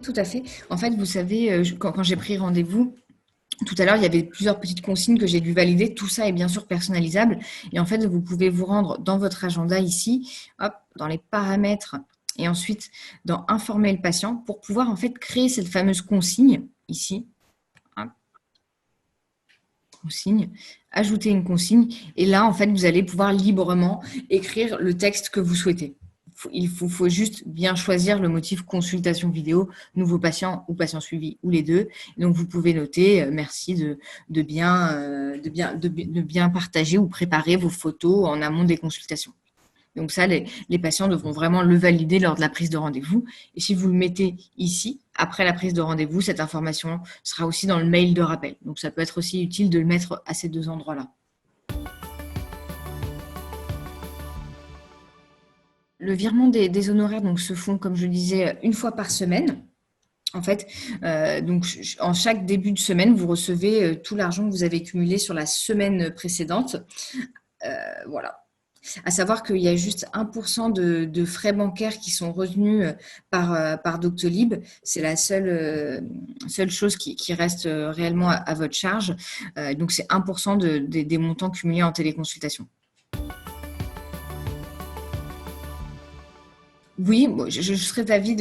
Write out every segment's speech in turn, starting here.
Tout à fait. En fait, vous savez, quand j'ai pris rendez-vous, tout à l'heure, il y avait plusieurs petites consignes que j'ai dû valider. Tout ça est bien sûr personnalisable. Et en fait, vous pouvez vous rendre dans votre agenda ici, hop, dans les paramètres et ensuite dans informer le patient pour pouvoir en fait créer cette fameuse consigne ici. Hop, consigne, ajouter une consigne. Et là, en fait, vous allez pouvoir librement écrire le texte que vous souhaitez. Il faut juste bien choisir le motif consultation vidéo, nouveau patient ou patient suivi, ou les deux. Donc, vous pouvez noter merci de bien partager ou préparer vos photos en amont des consultations. Donc ça, les patients devront vraiment le valider lors de la prise de rendez-vous. Et si vous le mettez ici, après la prise de rendez-vous, cette information sera aussi dans le mail de rappel. Donc ça peut être aussi utile de le mettre à ces deux endroits-là. Le virement des honoraires donc, se font, comme je le disais, une fois par semaine. En fait, donc en chaque début de semaine, vous recevez tout l'argent que vous avez cumulé sur la semaine précédente. Voilà. À savoir qu'il y a juste 1% de frais bancaires qui sont retenus par Doctolib. C'est la seule chose qui reste réellement à votre charge. Donc, c'est 1% des montants cumulés en téléconsultation. Oui, je serais d'avis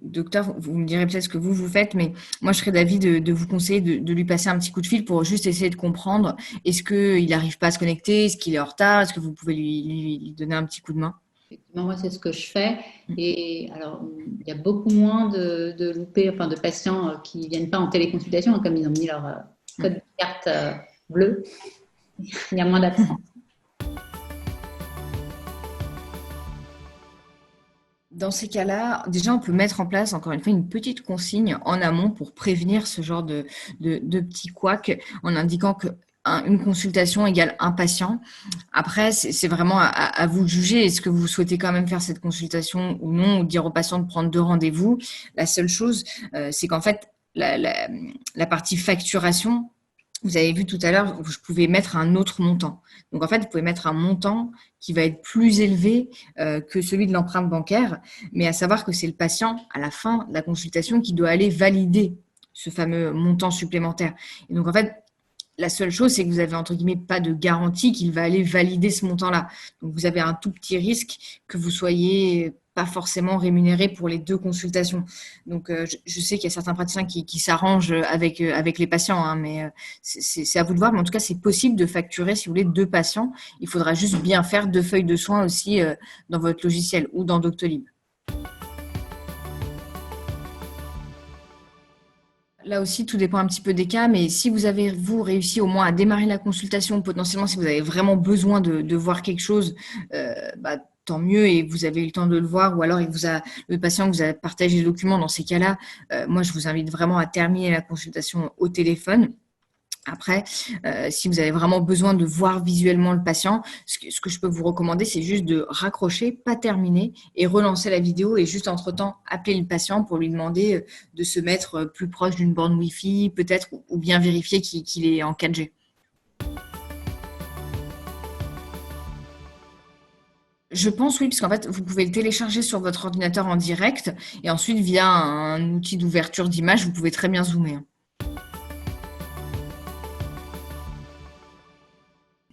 docteur, vous me direz peut-être ce que vous faites, mais moi, je serais d'avis de vous conseiller de lui passer un petit coup de fil pour juste essayer de comprendre. Est-ce qu'il n'arrive pas à se connecter? Est-ce qu'il est en retard? Est-ce que vous pouvez lui donner un petit coup de main? Effectivement, moi, c'est ce que je fais. Et alors, il y a beaucoup moins de loupés, enfin, de patients qui ne viennent pas en téléconsultation, hein, comme ils ont mis leur code de carte bleu. Il y a moins d'absents. Dans ces cas-là, déjà, on peut mettre en place, encore une fois, une petite consigne en amont pour prévenir ce genre de petits couacs en indiquant que une consultation égale un patient. Après, c'est vraiment à vous de juger. Est-ce que vous souhaitez quand même faire cette consultation ou non, ou dire au patient de prendre 2 rendez-vous? La seule chose, c'est qu'en fait, la partie facturation, vous avez vu tout à l'heure, je pouvais mettre un autre montant. Donc en fait, vous pouvez mettre un montant qui va être plus élevé que celui de l'empreinte bancaire, mais à savoir que c'est le patient, à la fin de la consultation, qui doit aller valider ce fameux montant supplémentaire. Et donc en fait, la seule chose, c'est que vous avez entre guillemets pas de garantie qu'il va aller valider ce montant-là. Donc vous avez un tout petit risque que vous soyez pas forcément rémunéré pour les 2 consultations. Donc je sais qu'il y a certains praticiens qui s'arrangent avec les patients, hein, mais c'est à vous de voir. Mais en tout cas, c'est possible de facturer, si vous voulez, 2 patients. Il faudra juste bien faire 2 feuilles de soins aussi dans votre logiciel ou dans Doctolib. Là aussi, tout dépend un petit peu des cas, mais si vous avez, vous, réussi au moins à démarrer la consultation, potentiellement, si vous avez vraiment besoin de voir quelque chose, tant mieux, et vous avez eu le temps de le voir, ou alors le patient vous a partagé les documents. Dans ces cas-là, moi, je vous invite vraiment à terminer la consultation au téléphone. Après, si vous avez vraiment besoin de voir visuellement le patient, ce que je peux vous recommander, c'est juste de raccrocher, pas terminer, et relancer la vidéo, et juste entre-temps, appeler le patient pour lui demander de se mettre plus proche d'une borne Wi-Fi, peut-être, ou bien vérifier qu'il est en 4G. Je pense oui, parce qu'en fait, vous pouvez le télécharger sur votre ordinateur en direct, et ensuite, via un outil d'ouverture d'image, vous pouvez très bien zoomer.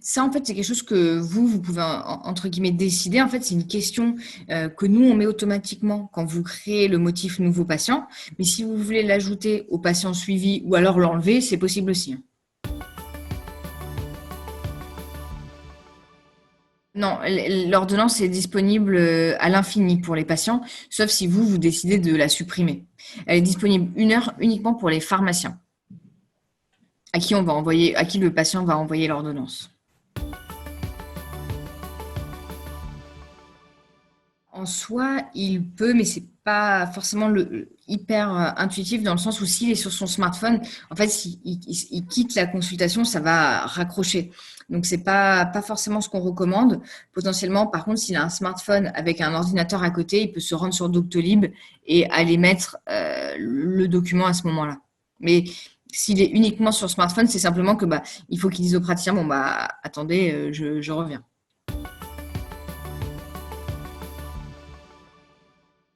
Ça, en fait, c'est quelque chose que vous pouvez, entre guillemets, décider. En fait, c'est une question que nous, on met automatiquement quand vous créez le motif nouveau patient. Mais si vous voulez l'ajouter au patient suivi ou alors l'enlever, c'est possible aussi. Non, l'ordonnance est disponible à l'infini pour les patients, sauf si vous décidez de la supprimer. Elle est disponible 1 heure uniquement pour les pharmaciens, à qui le patient va envoyer l'ordonnance. En soi, il peut, mais c'est pas forcément hyper intuitif dans le sens où s'il est sur son smartphone, en fait, s'il quitte la consultation, ça va raccrocher. Donc, c'est pas forcément ce qu'on recommande. Potentiellement, par contre, s'il a un smartphone avec un ordinateur à côté, il peut se rendre sur Doctolib et aller mettre le document à ce moment-là. Mais s'il est uniquement sur smartphone, c'est simplement que il faut qu'il dise au praticien, bon attendez, je reviens.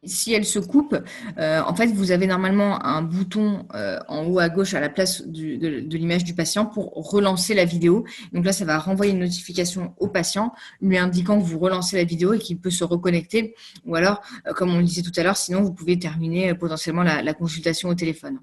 Si elle se coupe, en fait, vous avez normalement un bouton en haut à gauche à la place de l'image du patient pour relancer la vidéo. Donc là, ça va renvoyer une notification au patient lui indiquant que vous relancez la vidéo et qu'il peut se reconnecter. Ou alors, comme on le disait tout à l'heure, sinon vous pouvez terminer potentiellement la consultation au téléphone.